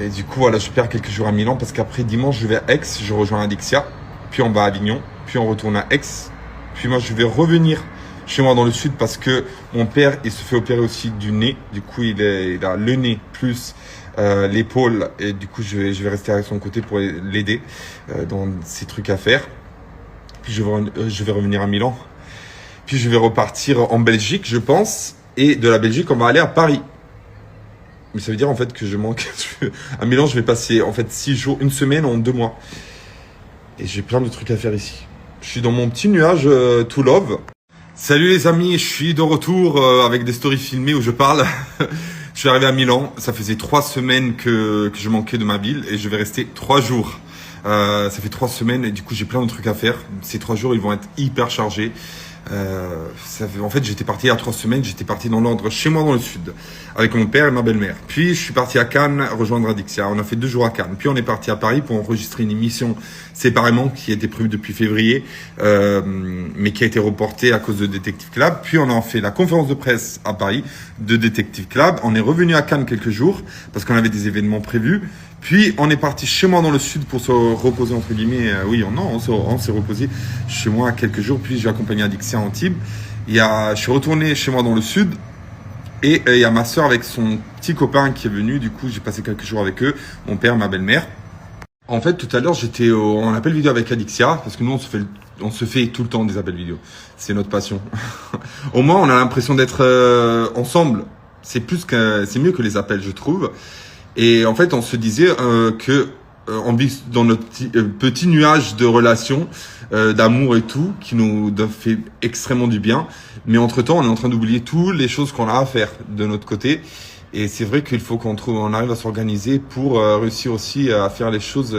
Et du coup, voilà, je perds quelques jours à Milan parce qu'après, dimanche, je vais à Aix, je rejoins Adixia. Puis on va à Avignon, puis on retourne à Aix. Puis moi, je vais revenir chez moi dans le sud parce que mon père, il se fait opérer aussi du nez. Du coup, il a le nez plus l'épaule. Et du coup, je vais rester à son côté pour l'aider dans ses trucs à faire. Puis je vais revenir à Milan. Puis je vais repartir en Belgique, je pense. Et de la Belgique, on va aller à Paris. Mais ça veut dire en fait que je manque. À Milan, je vais passer en fait 6 jours, une semaine en 2 mois. Et j'ai plein de trucs à faire ici. Je suis dans mon petit nuage to love. Salut les amis, je suis de retour avec des stories filmées où je parle. Je suis arrivé à Milan, ça faisait 3 semaines que je manquais de ma ville et je vais rester 3 jours. Ça fait 3 semaines et du coup j'ai plein de trucs à faire. Ces 3 jours ils vont être hyper chargés. En fait j'étais parti il y a 3 semaines, j'étais parti dans l'ordre chez moi dans le sud avec mon père et ma belle-mère. Puis je suis parti à Cannes rejoindre Adixia, on a fait 2 jours à Cannes. Puis on est parti à Paris pour enregistrer une émission séparément qui était prévue depuis février mais qui a été reportée à cause de Detective Club. Puis on a fait la conférence de presse à Paris de Detective Club. On est revenu à Cannes quelques jours parce qu'on avait des événements prévus. Puis on est parti chez moi dans le sud pour se reposer entre guillemets. Oui, on s'est reposé chez moi quelques jours. Puis j'ai accompagné Adixia à Antibes. Je suis retourné chez moi dans le sud et il y a ma soeur avec son petit copain qui est venu. Du coup, j'ai passé quelques jours avec eux, mon père, ma belle-mère. En fait, tout à l'heure, j'étais en appel vidéo avec Adixia parce que nous, on se fait tout le temps des appels vidéo. C'est notre passion. Au moins, on a l'impression d'être ensemble. C'est mieux que les appels, je trouve. Et en fait, on se disait que on vit dans notre petit nuage de relations, d'amour et tout, qui nous fait extrêmement du bien. Mais entre-temps, on est en train d'oublier toutes les choses qu'on a à faire de notre côté. Et c'est vrai qu'il faut qu'on arrive à s'organiser pour réussir aussi à faire les choses,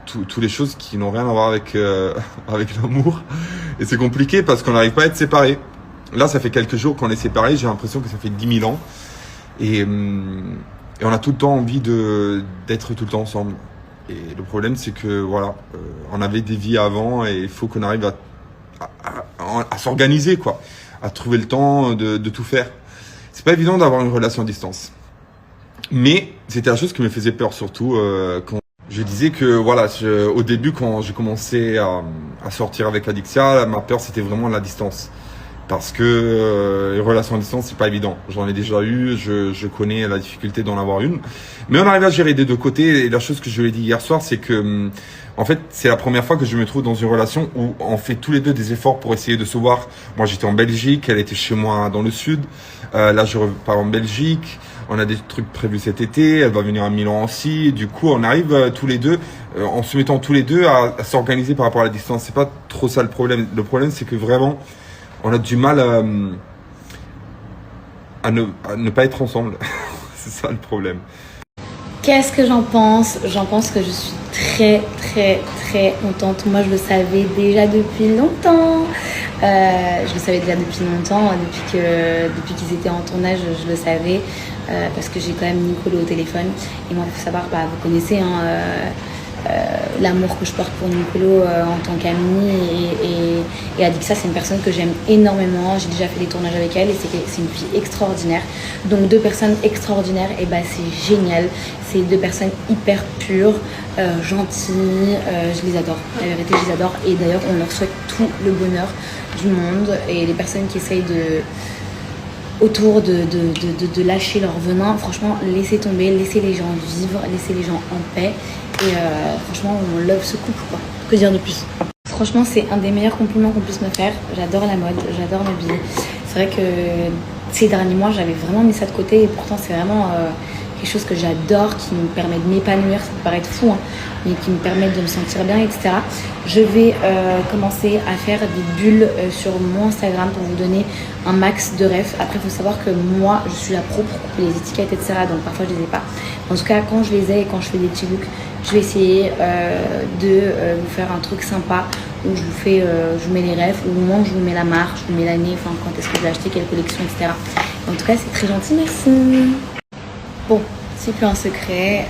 toutes les choses qui n'ont rien à voir avec l'amour. Et c'est compliqué parce qu'on n'arrive pas à être séparés. là, ça fait quelques jours qu'on est séparés. J'ai l'impression que ça fait 10 000 ans. Et on a tout le temps envie d'être tout le temps ensemble. Et le problème, c'est que voilà, on avait des vies avant et il faut qu'on arrive à s'organiser, quoi, à trouver le temps de tout faire. C'est pas évident d'avoir une relation à distance. Mais c'était la chose qui me faisait peur, surtout quand je disais que voilà, au début, quand j'ai commencé à sortir avec Adixia, ma peur c'était vraiment la distance. Parce que une relation à distance, c'est pas évident. J'en ai déjà eu, je connais la difficulté d'en avoir une. Mais on arrive à gérer des deux côtés. Et la chose que je lui ai dit hier soir, c'est que, en fait, c'est la première fois que je me trouve dans une relation où on fait tous les deux des efforts pour essayer de se voir. Moi, j'étais en Belgique, elle était chez moi dans le sud. Là, je repars en Belgique. On a des trucs prévus cet été. Elle va venir à Milan aussi. Et du coup, on arrive tous les deux, en se mettant tous les deux à s'organiser par rapport à la distance. C'est pas trop ça le problème. Le problème, c'est que vraiment, on a du mal à ne pas être ensemble. C'est ça le problème. Qu'est-ce que j'en pense? J'en pense que je suis très très très contente. Moi je le savais déjà depuis longtemps. Je le savais déjà depuis longtemps, depuis qu'ils étaient en tournage, je le savais. Parce que j'ai quand même Nicolo au téléphone. Et moi il faut savoir, vous connaissez l'amour que je porte pour Nicolo en tant qu'amie et Adixia, c'est une personne que j'aime énormément. J'ai déjà fait des tournages avec elle et c'est une fille extraordinaire. Donc deux personnes extraordinaires, et c'est génial. C'est deux personnes hyper pures, gentilles, je les adore. La vérité, je les adore. Et d'ailleurs, on leur souhaite tout le bonheur du monde. Et les personnes qui essayent autour de lâcher leur venin, franchement, laissez tomber, laissez les gens vivre, laissez les gens en paix. Et franchement, on love ce couple, quoi. Que dire de plus? Franchement, c'est un des meilleurs compliments qu'on puisse me faire. J'adore la mode, j'adore m'habiller. C'est vrai que ces derniers mois, j'avais vraiment mis ça de côté et pourtant, c'est vraiment quelque chose que j'adore, qui me permet de m'épanouir. Ça peut paraître fou, mais qui me permet de me sentir bien, etc. Je vais commencer à faire des bulles sur mon Instagram pour vous donner un max de refs. Après, il faut savoir que moi, je suis la pro pour couper les étiquettes, etc. Donc parfois, je les ai pas. En tout cas, quand je les ai et quand je fais des petits looks, je vais essayer de vous faire un truc sympa où je vous mets les refs, ou au moment où je vous mets la marque, je vous mets l'année, enfin quand est-ce que je l'ai acheté, quelle collection, etc. En tout cas, c'est très gentil, merci. Bon, c'est plus un secret.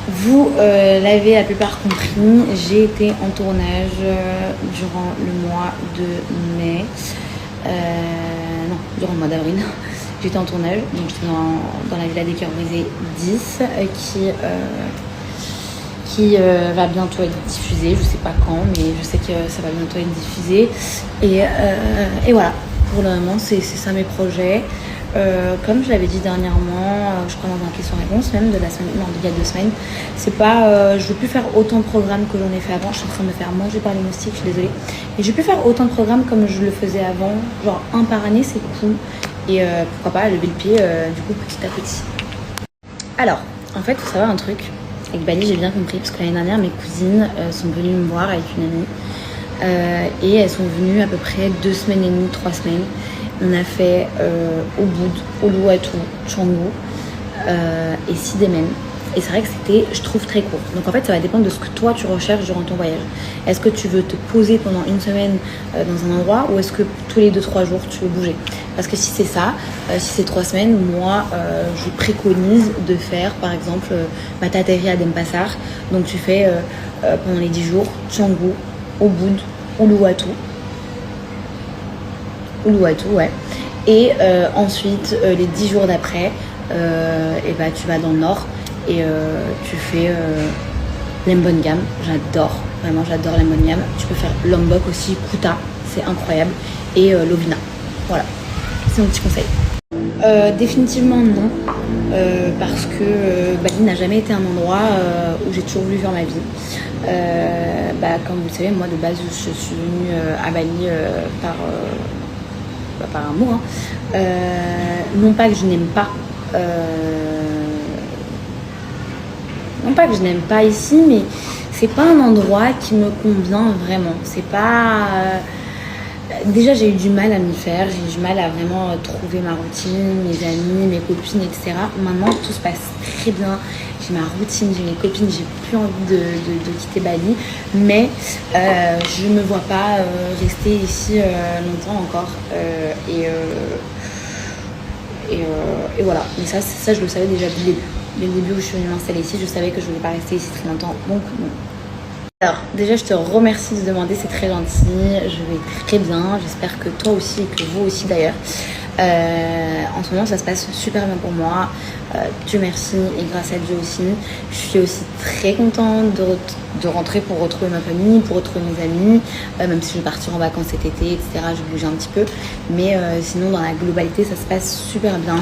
Vous l'avez la plupart compris, j'ai été en tournage durant le mois de mai. Non, durant le mois d'avril. J'étais en tournage, donc j'étais dans la Villa des Cœurs Brisés 10 qui va bientôt être diffusée. Je sais pas quand, mais je sais que ça va bientôt être diffusé. Et voilà, pour le moment, c'est ça mes projets. Comme je l'avais dit dernièrement, je crois dans un question-réponse même de la semaine, non, il y a 2 semaines, c'est pas, je veux plus faire autant de programmes que j'en ai fait avant. Je suis en train de me faire manger par les moustiques, je suis désolée. Et je veux plus faire autant de programmes comme je le faisais avant, genre un par année, c'est cool. Et pourquoi pas lever le pied du coup petit à petit. Alors, en fait, il faut savoir un truc. Avec Bali, j'ai bien compris, parce que l'année dernière, mes cousines sont venues me voir avec une amie. Et elles sont venues à peu près 2 semaines et demie, 3 semaines. On a fait Ubud, Uluwatu, Canggu et Sidémen. Et c'est vrai que c'était, je trouve, très court. Donc en fait, ça va dépendre de ce que toi tu recherches durant ton voyage. Est-ce que tu veux te poser pendant 1 semaine dans un endroit, ou est-ce que tous les 2-3 jours tu veux bouger? Parce que si c'est ça, si c'est 3 semaines, moi je préconise de faire par exemple t'atterris à Denpasar. Donc tu fais pendant les 10 jours Canggu, Ubud, Uluwatu, ouais. Et ensuite les 10 jours d'après, tu vas dans le nord et tu fais Lembongan. J'adore, vraiment j'adore Lembongan. Tu peux faire Lombok aussi, Kuta, c'est incroyable, et Lovina. Voilà, c'est mon petit conseil. Définitivement non, parce que Bali n'a jamais été un endroit où j'ai toujours voulu faire ma vie. Comme vous le savez, moi de base je suis venue à Bali par amour. Non pas que je n'aime pas, ici, mais c'est pas un endroit qui me convient vraiment. C'est pas déjà j'ai eu du mal à m'y faire, j'ai eu du mal à vraiment trouver ma routine, mes amis, mes copines, etc. Maintenant tout se passe très bien, j'ai ma routine, j'ai mes copines, j'ai plus envie de quitter Bali, mais je me vois pas rester ici longtemps encore et voilà. Mais ça je le savais déjà dès le début où je suis venue m'installer ici, je savais que je voulais pas rester ici très longtemps, donc non. Alors déjà je te remercie de demander, c'est très gentil, je vais très bien, j'espère que toi aussi et que vous aussi d'ailleurs. En ce moment ça se passe super bien pour moi, Dieu merci et grâce à Dieu aussi. Je suis aussi très contente de rentrer pour retrouver ma famille, pour retrouver mes amis, même si je vais partir en vacances cet été, etc. Je bouge un petit peu, mais sinon dans la globalité ça se passe super bien.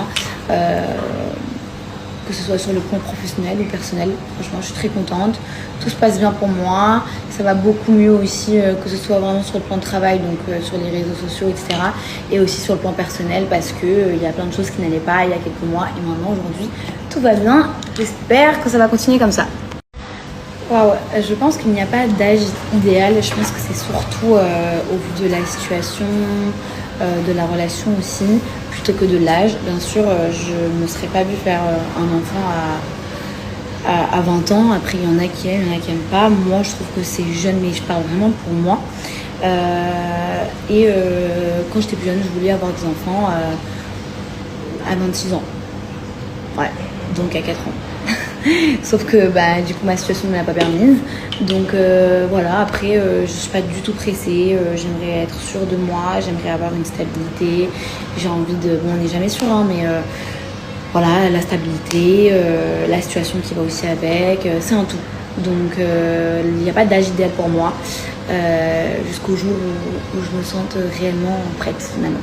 Que ce soit sur le plan professionnel ou personnel, franchement je suis très contente, tout se passe bien pour moi, ça va beaucoup mieux aussi que ce soit vraiment sur le plan de travail, donc sur les réseaux sociaux, etc. et aussi sur le plan personnel parce que il y a plein de choses qui n'allaient pas il y a quelques mois et maintenant aujourd'hui tout va bien, j'espère que ça va continuer comme ça. Waouh, je pense qu'il n'y a pas d'âge idéal, je pense que c'est surtout au vu de la situation, de la relation aussi, plutôt que de l'âge. Bien sûr, je ne me serais pas vue faire un enfant à 20 ans. Après, il y en a qui aiment, il y en a qui n'aiment pas. Moi, je trouve que c'est jeune, mais je parle vraiment pour moi. Quand j'étais plus jeune, je voulais avoir des enfants à 26 ans. Ouais, donc à 4 ans. Sauf que du coup ma situation ne l'a pas permise, donc voilà. Après je suis pas du tout pressée, j'aimerais être sûre de moi, j'aimerais avoir une stabilité, j'ai envie de, bon on n'est jamais sûr hein, mais voilà, la stabilité, la situation qui va aussi avec, c'est un tout, donc il n'y a pas d'âge idéal pour moi jusqu'au jour où je me sente réellement prête finalement.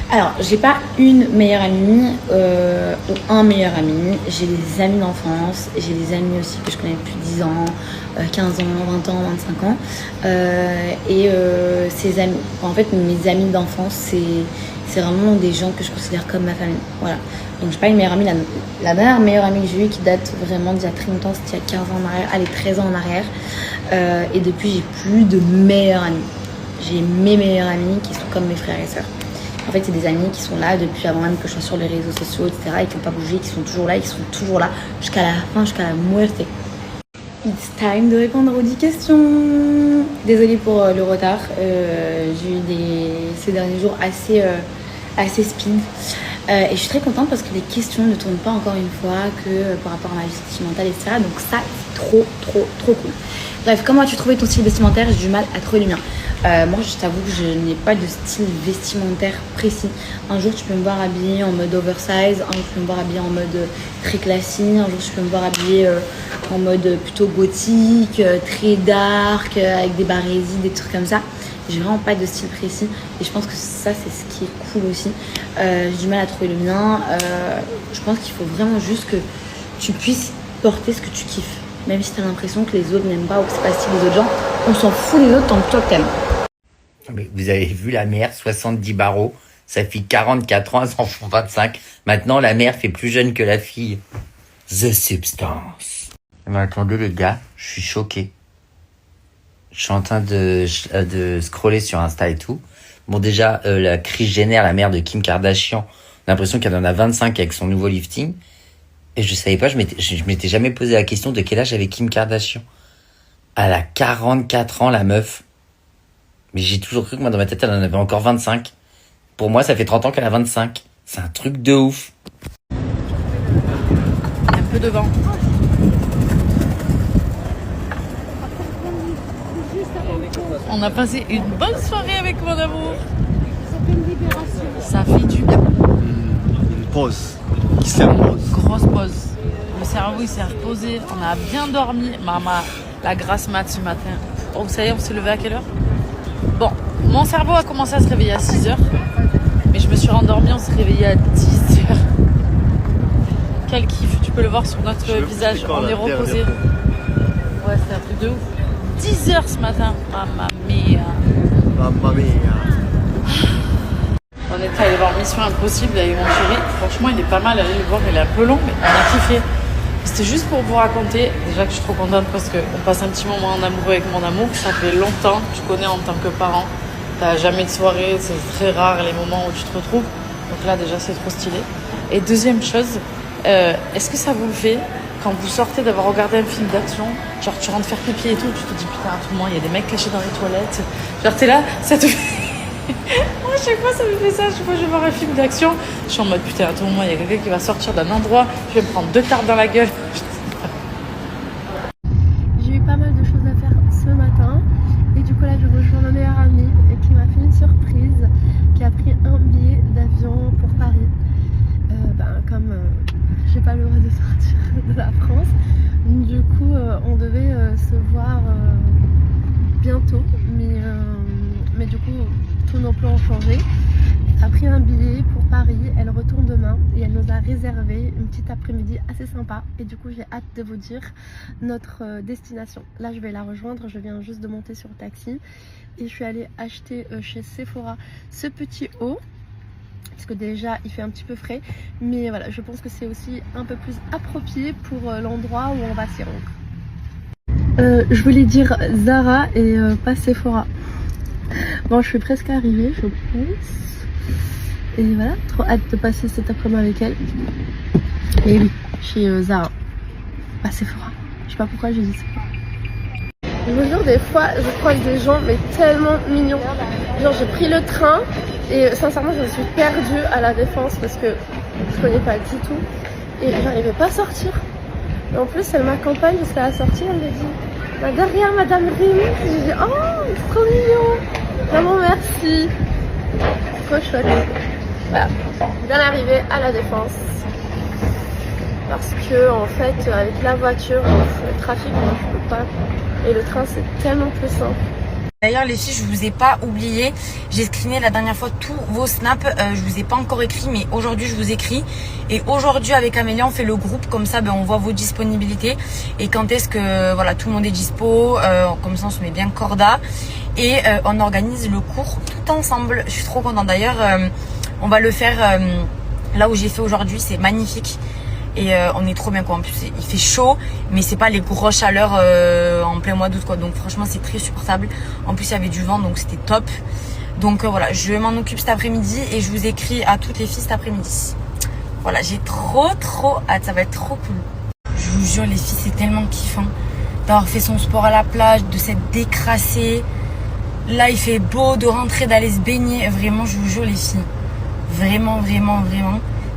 Alors, j'ai pas une meilleure amie ou un meilleur ami. J'ai des amis d'enfance, j'ai des amis aussi que je connais depuis 10 ans, 15 ans, 20 ans, 25 ans. Ces amis, en fait, mes amis d'enfance, c'est vraiment des gens que je considère comme ma famille. Voilà. Donc, j'ai pas une meilleure amie. La dernière meilleure amie que j'ai eue qui date vraiment d'il y a très longtemps, c'était il y a 15 ans en arrière, allez, 13 ans en arrière. Et depuis, j'ai plus de meilleures amies. J'ai mes meilleures amies qui sont comme mes frères et sœurs. En fait, c'est des amis qui sont là depuis avant même que je sois sur les réseaux sociaux, etc. et qui n'ont pas bougé, qui sont toujours là, jusqu'à la fin, jusqu'à la muerte. It's time de répondre aux 10 questions. Désolée pour le retard. J'ai eu ces derniers jours assez speed. Et je suis très contente parce que les questions ne tournent pas encore une fois que par rapport à ma vie sentimentale, etc. Donc ça, c'est trop cool. Bref, comment as-tu trouvé ton style vestimentaire? J'ai du mal à trouver le mien. Moi, je t'avoue que je n'ai pas de style vestimentaire précis. Un jour, tu peux me voir habillée en mode oversize. Un jour, tu peux me voir habillée en mode très classique. Un jour, tu peux me voir habillée en mode plutôt gothique, très dark, avec des barésies, des trucs comme ça. J'ai vraiment pas de style précis. Et je pense que ça, c'est ce qui est cool aussi. J'ai du mal à trouver le mien. Je pense qu'il faut vraiment juste que tu puisses porter ce que tu kiffes. Même si tu as l'impression que les autres n'aiment pas ou que c'est pas le style des autres gens, on s'en fout des autres tant que toi que t'aimes. Mais vous avez vu la mère, 70 barreaux, sa fille 44 ans, elles en font 25. Maintenant, la mère fait plus jeune que la fille. The Substance. Mais attendez les gars, je suis choqué. Je suis en train de scroller sur Insta et tout. Bon déjà, la Kris Jenner, la mère de Kim Kardashian, on a l'impression qu'elle en a 25 avec son nouveau lifting. Et je savais pas, je m'étais jamais posé la question de quel âge avait Kim Kardashian. Elle a 44 ans, la meuf. Mais j'ai toujours cru que moi, dans ma tête, elle en avait encore 25. Pour moi, ça fait 30 ans qu'elle a 25. C'est un truc de ouf. Un peu de vent. On a passé une bonne soirée avec mon amour. Ça fait du bien. Une pause. Qui s'impose. Grosse pause. Le cerveau il s'est reposé. On a bien dormi. Maman, la grasse mat ce matin. Oh, vous savez, on s'est levé à quelle heure? Bon, mon cerveau a commencé à se réveiller à 6h. Mais je me suis rendormie, on s'est réveillé à 10h. Quel kiff, tu peux le voir sur notre visage. On est reposé. Ouais, c'est un truc de ouf. 10h ce matin. Mamma mia. Mamma mia. On est allé voir Mission Impossible avec mon chéri. Franchement, il est pas mal. Allez le voir, il est un peu long, mais on a kiffé. C'était juste pour vous raconter. Déjà que je suis trop contente parce qu'on passe un petit moment en amoureux avec mon amour. Ça fait longtemps que je connais en tant que parent. T'as jamais de soirée, c'est très rare les moments où tu te retrouves. Donc là déjà c'est trop stylé. Et deuxième chose, est-ce que ça vous le fait quand vous sortez d'avoir regardé un film d'action, genre tu rentres faire pipi et tout, tu te dis putain à tout moment il y a des mecs cachés dans les toilettes. Genre t'es là, ça te fait... Moi à chaque fois ça me fait ça, chaque fois je vais voir un film d'action, je suis en mode putain à tout moment il y a quelqu'un qui va sortir d'un endroit, je vais me prendre 2 tartes dans la gueule. J'ai eu pas mal de choses à faire ce matin et du coup là je rejoins ma meilleure amie qui m'a fait une surprise, qui a pris un billet d'avion pour Paris. Comme j'ai pas le droit de sortir de la France, du coup on devait se voir bientôt, mais du coup tous nos plans ont changé. Elle a pris un billet pour Paris, elle retourne demain et elle nous a réservé une petite après-midi assez sympa et du coup j'ai hâte de vous dire notre destination. Là je vais la rejoindre, je viens juste de monter sur le taxi et je suis allée acheter chez Sephora ce petit haut parce que déjà il fait un petit peu frais, mais voilà, je pense que c'est aussi un peu plus approprié pour l'endroit où on va s'y rendre. Je voulais dire Zara et pas Sephora. Bon, je suis presque arrivée, je pense. Et voilà, trop hâte de passer cet après-midi avec elle. Et oui, chez Zara, pas Sephora. Je sais pas pourquoi j'ai dit Sephora. Je vous jure, des fois, je croise des gens, mais tellement mignons. Genre, j'ai pris le train et sincèrement, je me suis perdue à la Défense parce que je connais pas du tout. Et j'arrivais pas à sortir. Et en plus, elle m'accompagne jusqu'à la sortie, elle me dit bah, derrière Madame Rim. J'ai dit oh, c'est trop mignon. Vraiment, merci. Trop chouette. Voilà, bien arrivé à la Défense. Parce que, en fait, avec la voiture, le trafic, moi, je peux pas. Et le train, c'est tellement plus simple. D'ailleurs les filles, je vous ai pas oublié, j'ai screené la dernière fois tous vos snaps, je vous ai pas encore écrit mais aujourd'hui je vous écris. Et aujourd'hui avec Amélia on fait le groupe, comme ça on voit vos disponibilités et quand est-ce que voilà tout le monde est dispo, comme ça on se met bien corda et on organise le cours tout ensemble. Je suis trop contente d'ailleurs, on va le faire là où j'ai fait aujourd'hui, c'est magnifique. Et on est trop bien quoi, en plus il fait chaud mais c'est pas les grosses chaleurs en plein mois d'août quoi, donc franchement c'est très supportable. En plus il y avait du vent donc c'était top. Donc voilà, je m'en occupe cet après-midi et je vous écris à toutes les filles cet après-midi. Voilà, j'ai trop hâte, ça va être trop cool. Je vous jure les filles, c'est tellement kiffant d'avoir fait son sport à la plage, de s'être décrassé. Là il fait beau, de rentrer, d'aller se baigner, vraiment je vous jure les filles, vraiment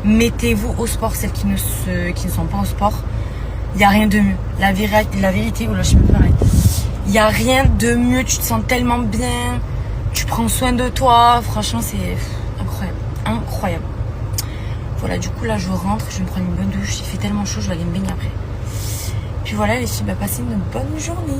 mettez-vous au sport, celles qui ne sont pas au sport. Il n'y a rien de mieux. La vérité, oh là, je me pareil. Il n'y a rien de mieux. Tu te sens tellement bien. Tu prends soin de toi. Franchement, c'est incroyable. Voilà, du coup, là, je rentre. Je vais me prendre une bonne douche. Il fait tellement chaud, je vais aller me baigner après. Puis voilà, les filles, passez une bonne journée.